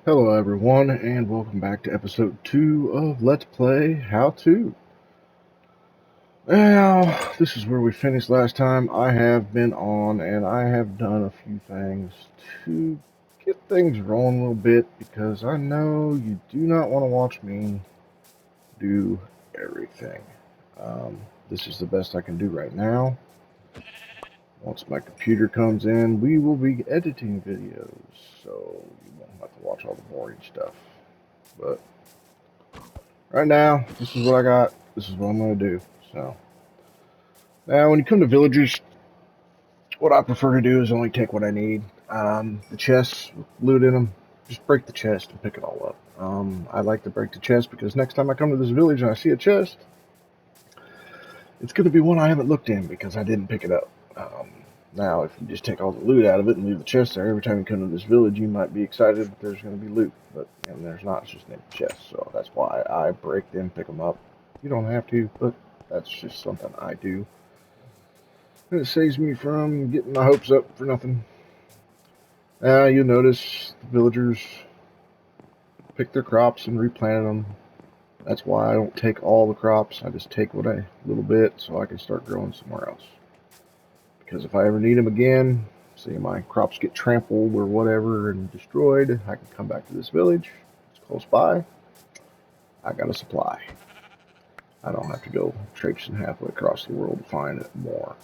Hello everyone, and welcome back to episode 2 of Let's Play How To. Now, this is where we finished last time. I have been on, and I have done a few things to get things rolling a little bit, because I know you do not want to watch me do everything. This is the best I can do right now. Once my computer comes in, we will be editing videos, so you won't have to watch all the boring stuff. But right now, this is what I got. This is what I'm going to do. So, now when you come to villagers, what I prefer to do is only take what I need. The chests, loot in them, just break the chest and pick it all up. I like to break the chest because next time I come to this village and I see a chest, it's going to be one I haven't looked in because I didn't pick it up. Now, if you just take all the loot out of it and leave the chest there, every time you come to this village, you might be excited that there's going to be loot. But there's not. It's just an empty chest. So that's why I break them, pick them up. You don't have to, but that's just something I do. And it saves me from getting my hopes up for nothing. You'll notice the villagers pick their crops and replant them. That's why I don't take all the crops. I just take what a little bit so I can start growing somewhere else. Because if I ever need them again, say my crops get trampled or whatever and destroyed, I can come back to this village. It's close by. I got a supply. I don't have to go traipsing halfway across the world to find it more.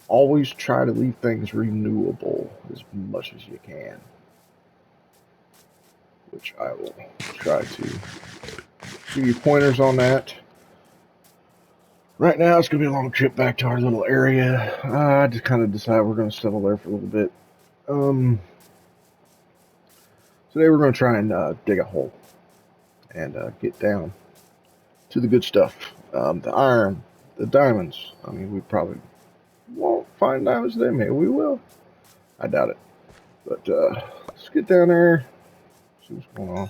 Always try to leave things renewable as much as you can, which I will try to give you pointers on that. Right now, it's going to be a long trip back to our little area. I just kind of decided we're going to settle there for a little bit. Today we're going to try and dig a hole and get down to the good stuff. The iron, the diamonds. I mean, we probably won't find diamonds today. Maybe we will. I doubt it. But let's get down there, see what's going on.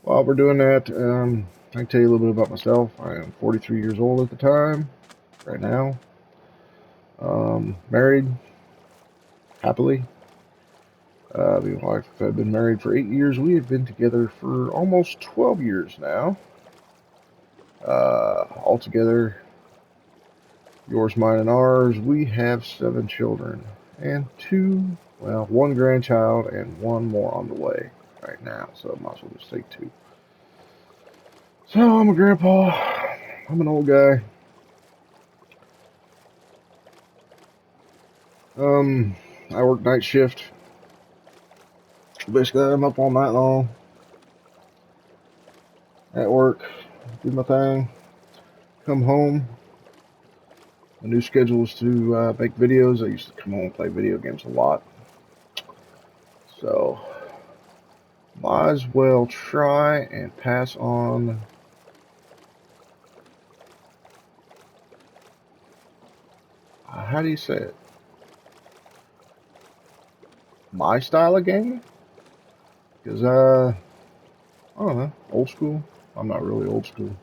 While we're doing that, I can tell you a little bit about myself. I am 43 years old at the time, right now. Married, happily. Me and my wife have been married for 8 years. We have been together for almost 12 years now. Altogether, yours, mine, and ours, we have 7 children. And one grandchild and one more on the way right now. So I might as well just say 2. So I'm a grandpa. I'm an old guy. I work night shift. Basically, I'm up all night long at work, do my thing, come home. The new schedule is to make videos. I used to come home and play video games a lot. So, might as well try and pass on how do you say it? My style of gaming? Because, I don't know, old school. I'm not really old school.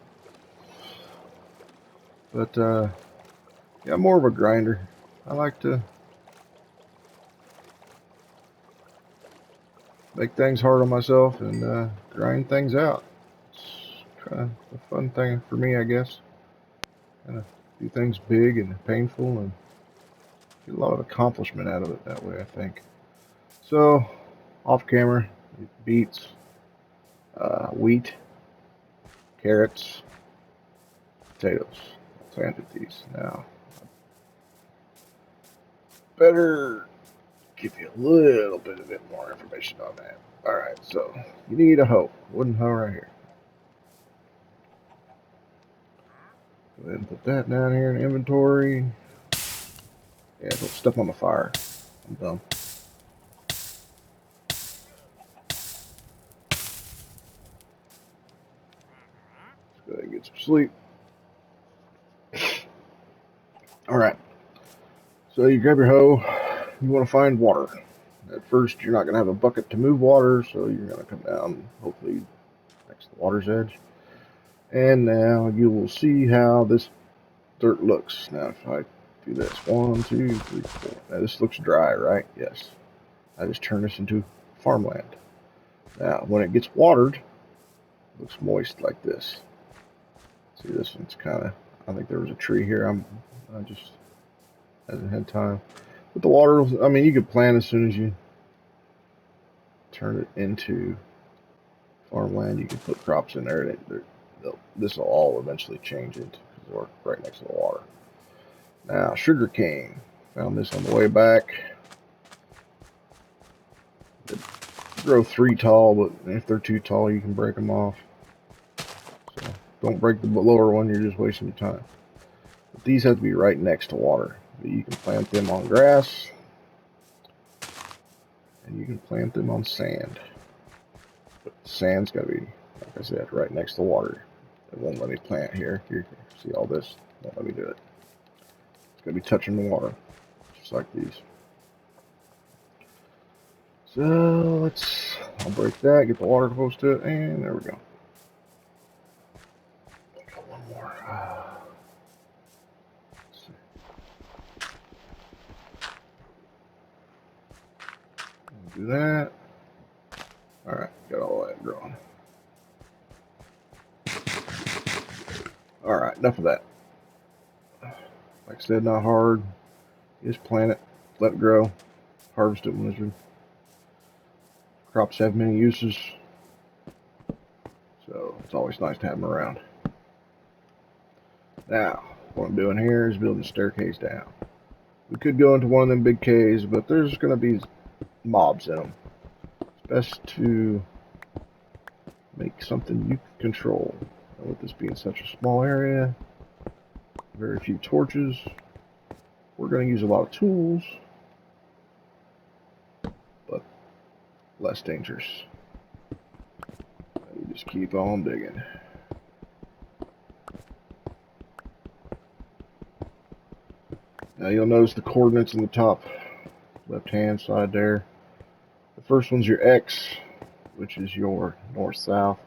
But, yeah, I'm more of a grinder. I like to make things hard on myself and grind things out. It's kind of a fun thing for me, I guess. Kind of do things big and painful and get a lot of accomplishment out of it that way, I think. So, off camera, beets, wheat, carrots, potatoes. I planted these. Now, better give you a little bit more information on that. Alright, so you need a hoe. Wooden hoe right here. Go ahead and put that down here in inventory. Yeah, don't step on the fire. I'm dumb. Let's go ahead and get some sleep. Alright. So you grab your hoe. You want to find water. At first, you're not going to have a bucket to move water, so you're going to come down, hopefully, next to the water's edge. And now you will see how this dirt looks. Now, if I do this, 1, 2, 3, 4. Now, this looks dry, right? Yes. I just turn this into farmland. Now, when it gets watered, it looks moist like this. See, this one's kind of, I think there was a tree here. I just hasn't had time. But the water, I mean, you could plant as soon as you turn it into farmland. You can put crops in there. This will all eventually change into, because we're right next to the water. Now, sugar cane. Found this on the way back. They grow 3 tall, but if they're too tall, you can break them off. So don't break the lower one, you're just wasting your time. But these have to be right next to water. But you can plant them on grass, and you can plant them on sand. But the sand's got to be, like I said, right next to water. It won't let me plant here. Here, see all this? Won't let me do it. It's going to be touching the water, just like these. So I'll break that, get the water close to it, and there we go. Got one more. Let's see. Do that. Alright, got all that growing. Alright, enough of that. Like I said, not hard. You just plant it, let it grow, harvest it when it's ready. Crops have many uses, so it's always nice to have them around. Now, what I'm doing here is building a staircase down. We could go into one of them big caves, but there's going to be mobs in them. It's best to make something you can control. And with this being such a small area, very few torches, we're going to use a lot of tools, but less dangerous. You just keep on digging. Now you'll notice the coordinates in the top left hand side there. The first one's your X, which is your north-south.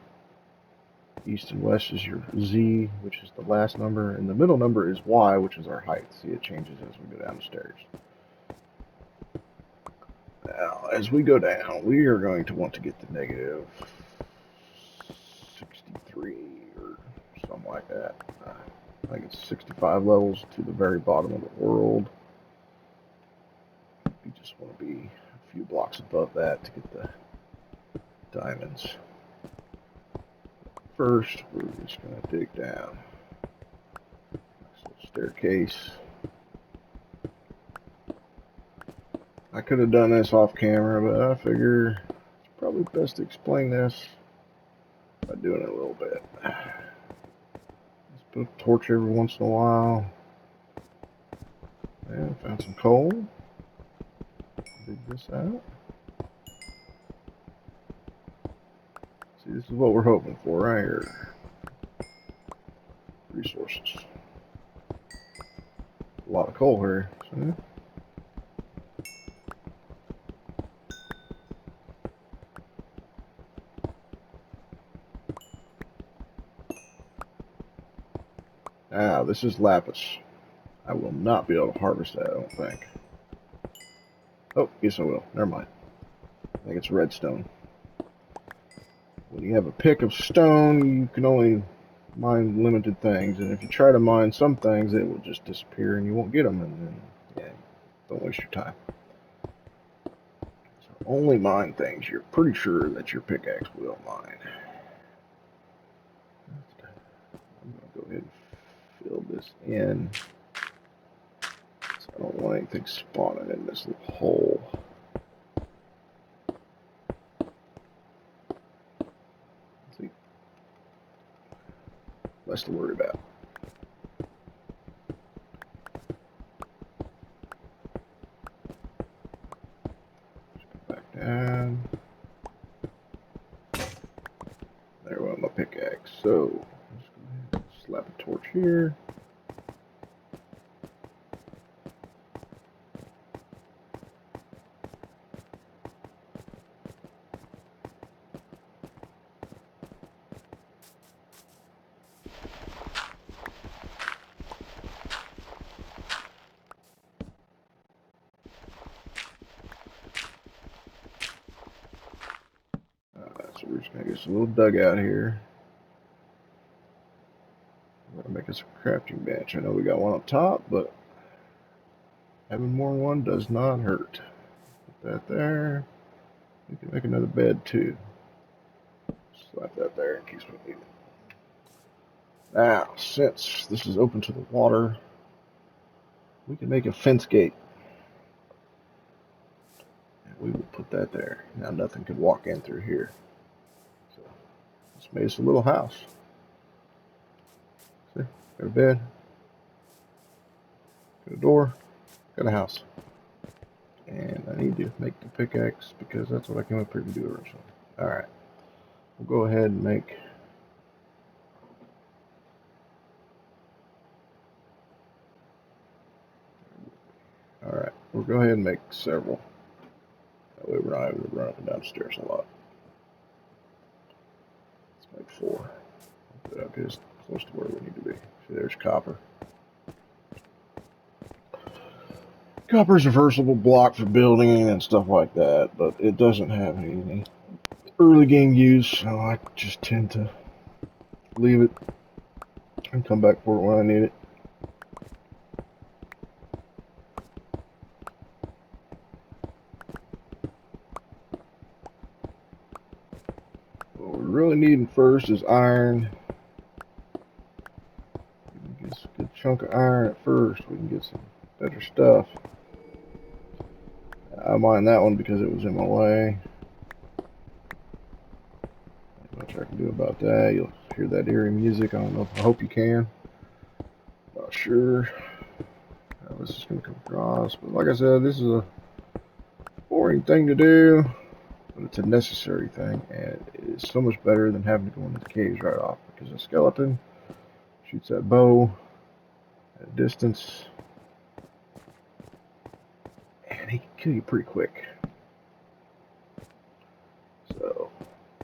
East and west is your Z, which is the last number, and the middle number is Y, which is our height. See, it changes as we go down the stairs. Now, as we go down, we are going to want to get the negative 63 or something like that. I think it's 65 levels to the very bottom of the world. You just want to be a few blocks above that to get the diamonds. First, we're just going to dig down. Nice little staircase. I could have done this off camera, but I figure it's probably best to explain this by doing it a little bit. Let's put a torch every once in a while. And found some coal. Dig this out. See, this is what we're hoping for right here. Resources. A lot of coal here. See? Now, this is lapis. I will not be able to harvest that, I don't think. Oh, yes I will. Never mind. I think it's redstone. When you have a pick of stone, you can only mine limited things, and if you try to mine some things, it will just disappear and you won't get them, and then, yeah, don't waste your time. So only mine things you're pretty sure that your pickaxe will mine. I'm going to go ahead and fill this in. I don't want anything spawning in this little hole. See? Less to worry about. Just go back down. There went my pickaxe. So, let's go ahead and slap a torch here. So we're just gonna get some little dugout here. We're gonna make us a crafting bench. I know we got one up top, but having more than one does not hurt. Put that there. We can make another bed too. Slap that there in case we need it. Now, since this is open to the water, we can make a fence gate. And we will put that there. Now nothing can walk in through here. So just made us a little house. See? Got a bed. Got a door. Got a house. And I need to make the pickaxe because that's what I came up here to do originally. Alright. We'll go ahead and make... Alright. We'll go ahead and make several. That way we're not able to run up and down the stairs a lot. Let's make 4. That'll get us close to where we need to be. See, there's copper. Copper is a versatile block for building and stuff like that, but it doesn't have any early game use, so I just tend to leave it and come back for it when I need it. What we're really needing first is iron. We can get a good chunk of iron at first. We can get some better stuff. I mind that one because it was in my way. Not much I can do about that. You'll hear that eerie music. I don't know. I hope you can. Not sure how this is going to come across. But like I said, this is a boring thing to do. But it's a necessary thing. And it is so much better than having to go into the caves right off. Because a skeleton shoots that bow at a distance. And he can kill you pretty quick. So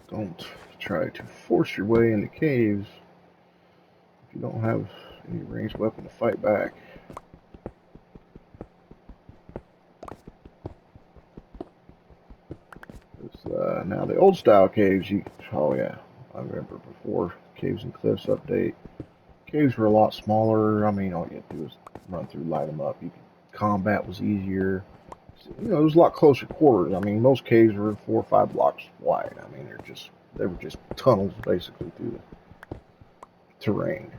don't try to force your way into caves if you don't have any ranged weapon to fight back. Now the old style caves, oh yeah, I remember before Caves and Cliffs update, caves were a lot smaller. I mean, all you had to do was run through, light them up. Combat was easier. You know, it was a lot closer quarters. I mean, most caves were 4 or 5 blocks wide. I mean, they were just tunnels basically through the terrain.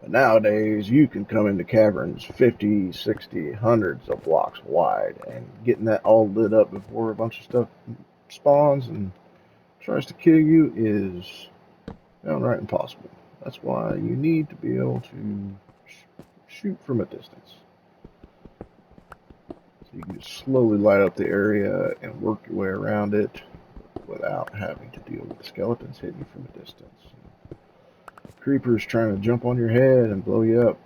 But nowadays, you can come into caverns 50, 60, hundreds of blocks wide, and getting that all lit up before a bunch of stuff spawns and tries to kill you is downright impossible. That's why you need to be able to shoot from a distance. So you can just slowly light up the area and work your way around it without having to deal with the skeletons hitting you from a distance. Creepers trying to jump on your head and blow you up.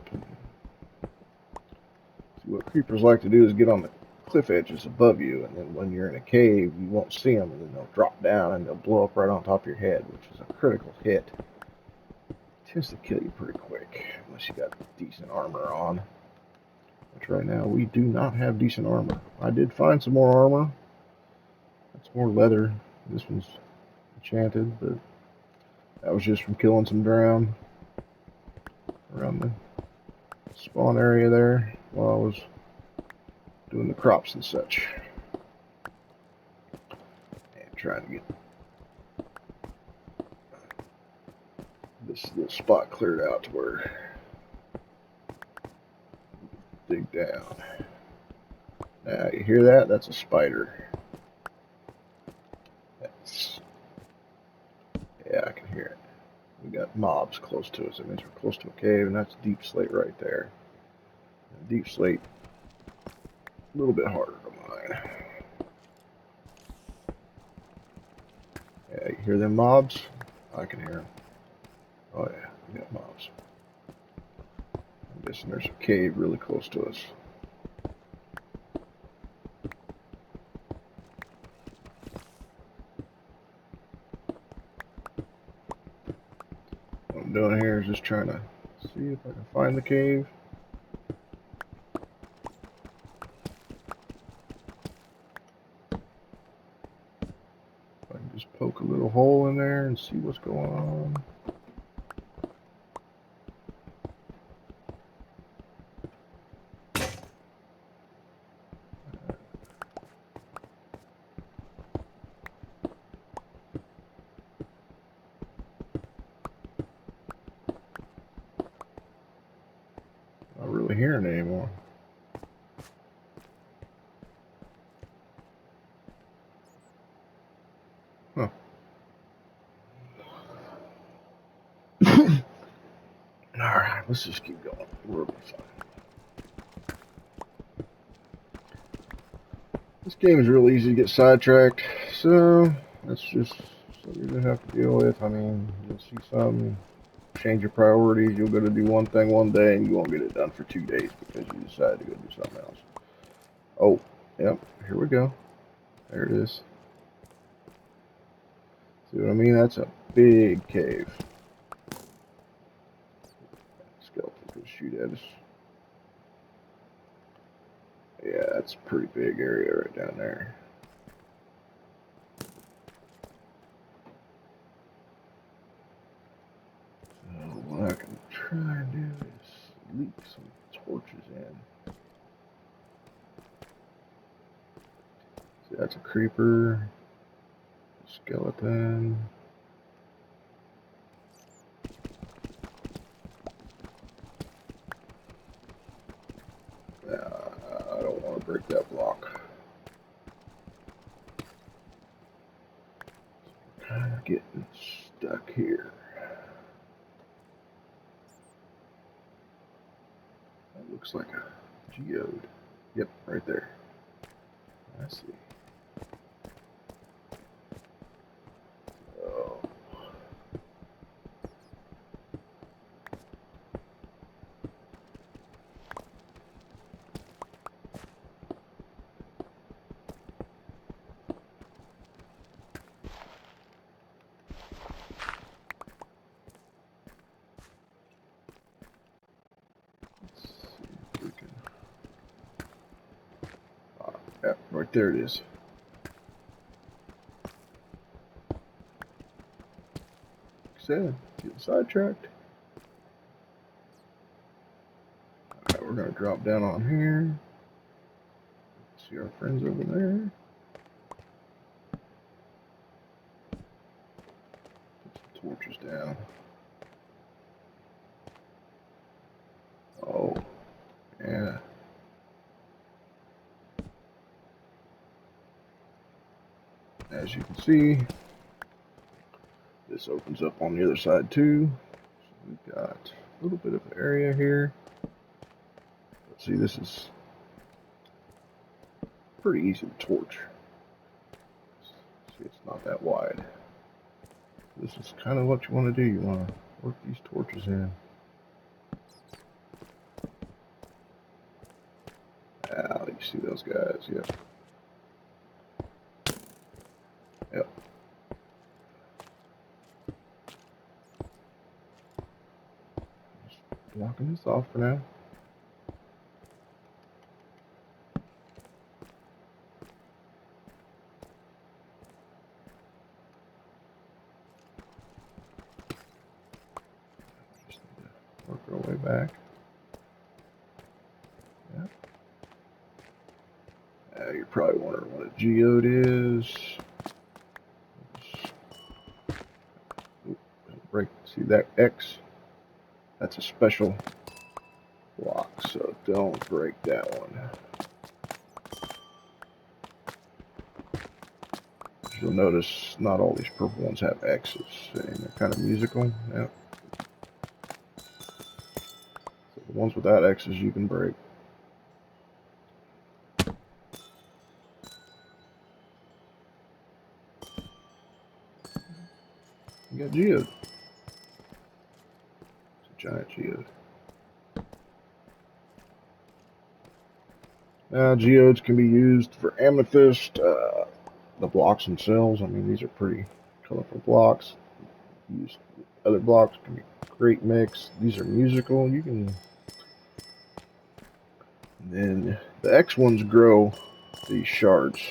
See, what creepers like to do is get on the cliff edges above you, and then when you're in a cave, you won't see them, and then they'll drop down and they'll blow up right on top of your head, which is a critical hit. It tends to kill you pretty quick, unless you got decent armor on. Which right now, we do not have decent armor. I did find some more armor. That's more leather. This one's enchanted, but that was just from killing some drown around the spawn area there while I was doing the crops and such. And trying to get this little spot cleared out to where dig down. Now you hear that? That's a spider. Yeah, I can hear it. We got mobs close to us. That means we're close to a cave, and that's deep slate right there. And deep slate, a little bit harder to mine. Yeah, you hear them mobs? I can hear them. Oh yeah, we got mobs. I'm guessing there's a cave really close to us. What I'm doing here is just trying to see if I can find the cave. poke a little hole in there and see what's going on. Not really hearing it anymore. Huh. Alright, let's just keep going. We'll be fine. This game is real easy to get sidetracked, so that's just something you're going to have to deal with. I mean, you'll see some, change your priorities, you'll go to do one thing one day and you won't get it done for 2 days because you decided to go do something else. Oh, yep, here we go. There it is. See what I mean? That's a big cave. Skeleton could shoot at us. Yeah, that's a pretty big area right down there. So what I can try and do is leak some torches in. See, that's a creeper, skeleton. I don't want to break that block. Kind of getting stuck here. That looks like a geode. Yep, right there. I see. Oh. Let's see if we can. Yeah, right there it is. Said, getting sidetracked. Alright, we're gonna drop down on here. See our friends over there. Put some torches down. Oh, yeah. As you can see, this opens up on the other side too. So we've got a little bit of area here. Let's see, this is pretty easy to torch. See, it's not that wide. This is kind of what you want to do. You want to work these torches in. Ah, you see those guys? Yep. Yep. Just blocking this off for now. Just need to work our way back. Yep. You're probably wondering what a geode is. Break. See that X? That's a special block, so don't break that one. You'll notice not all these purple ones have X's, and they're kind of musical. Yeah. So the ones without X's you can break. You got geode. It's a giant geode. Now geodes can be used for amethyst. The blocks themselves, I mean, these are pretty colorful blocks. Use other blocks, can be a great mix. These are musical. You can. And then the X ones grow these shards,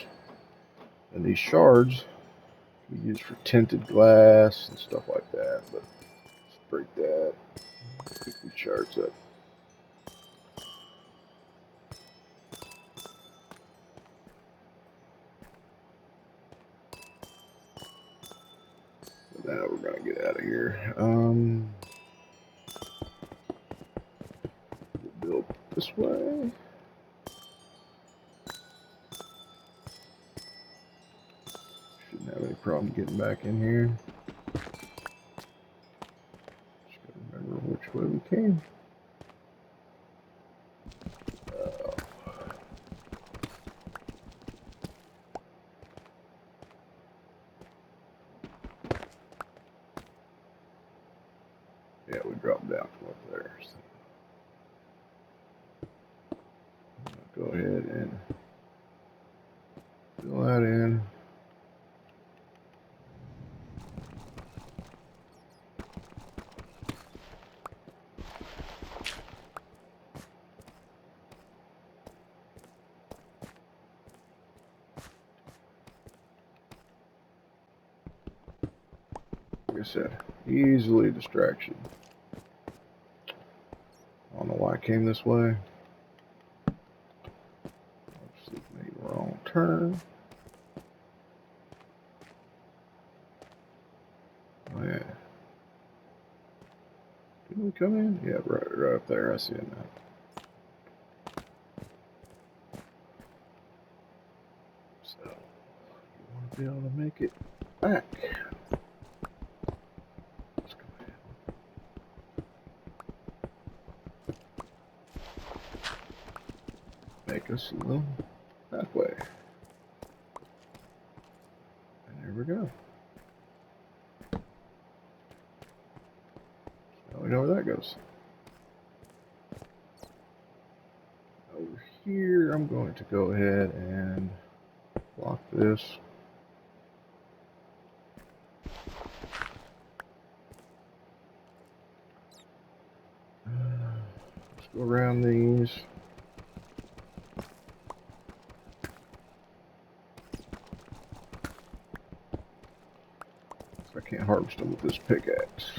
and these shards we use for tinted glass and stuff like that. But let's break that. Quickly charge up. Now we're gonna get out of here. We'll build this way. Shouldn't have any problem getting back in here. Just gotta remember which way we came. Yeah, we dropped down from up there. So go ahead and fill that in. Like I said, easily a distraction. I don't know why I came this way. Obviously made the wrong turn. Oh yeah. Didn't we come in? Yeah, right up there. I see it now. So you want to be able to make it back. Let's go ahead. Make us a little pathway. And there we go. Now we know where that goes. Over here, I'm going to go ahead and block this. Let's go around these. I can't harvest them with this pickaxe.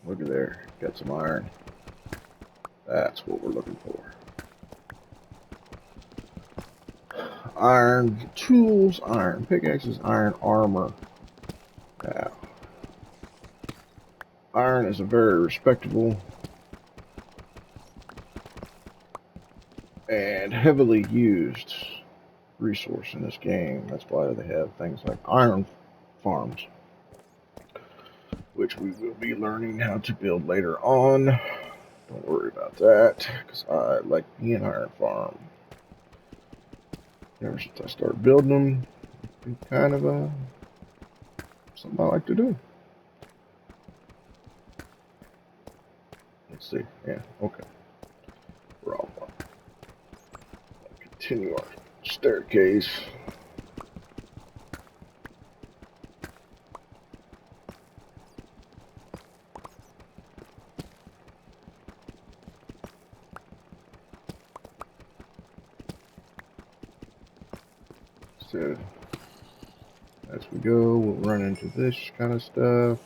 Look at there, got some iron. That's what we're looking for. Iron tools, iron pickaxes, iron armor. Now, iron is a very respectable and heavily used resource in this game. That's why they have things like iron farms, which we will be learning how to build later on. Don't worry about that, because I like being iron farm. Ever since I started building them, it's been kind of something I like to do. Let's see. Yeah, okay. We're all fine. Continue our staircase. So, as we go, we'll run into this kind of stuff.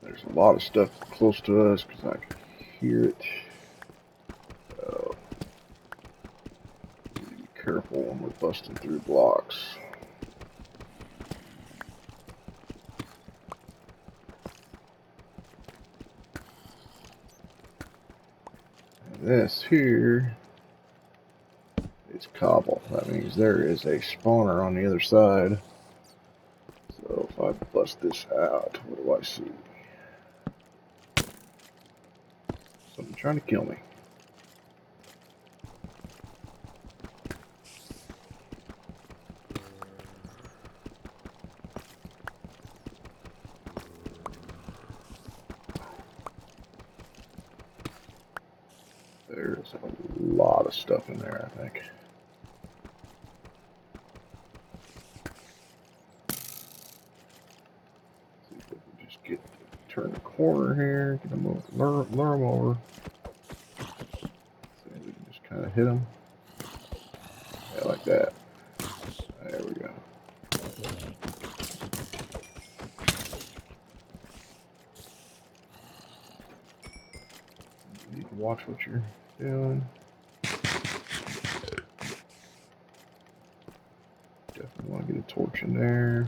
There's a lot of stuff close to us because I can hear it. So, be careful when we're busting through blocks. And this here is cobble. That means there is a spawner on the other side. So if I bust this out, what do I see? Something trying to kill me. There is a lot of stuff in there, I think. See if we can just turn the corner here, get them over, lure them over. See if we can just kind of hit them. Yeah, like that. There we go. You need to watch what you're doing. Definitely want to get a torch in there.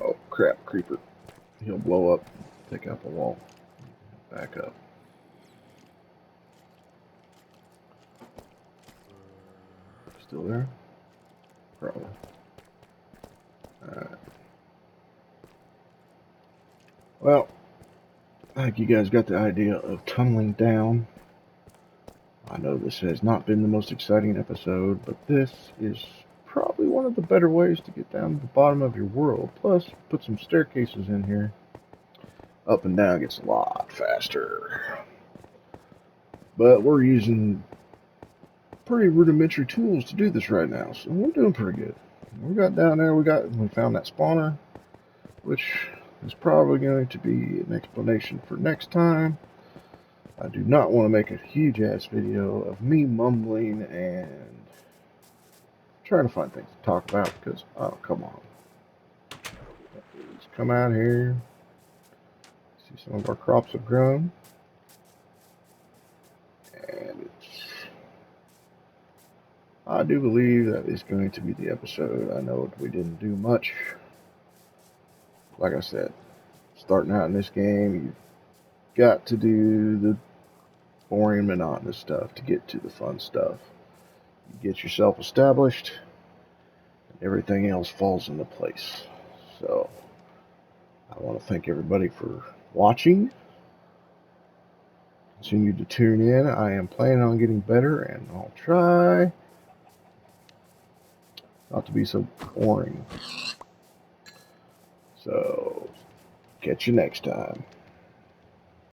Oh crap, creeper. He'll blow up, take out the wall. Back up. Still there? Probably. Alright. Well, I think you guys got the idea of tunneling down. I know this has not been the most exciting episode, but this is probably one of the better ways to get down to the bottom of your world. Plus, put some staircases in here. Up and down gets a lot faster. But we're using pretty rudimentary tools to do this right now, so we're doing pretty good. We got down there, we found that spawner, which is probably going to be an explanation for next time. I do not want to make a huge ass video of me mumbling and trying to find things to talk about because, oh, come on. Let's come out here. See, some of our crops have grown. And I do believe that is going to be the episode. I know we didn't do much. Like I said, starting out in this game, you've got to do the boring, monotonous stuff to get to the fun stuff. You get yourself established, and everything else falls into place. So, I want to thank everybody for watching. Continue to tune in. I am planning on getting better, and I'll try not to be so boring. So, catch you next time.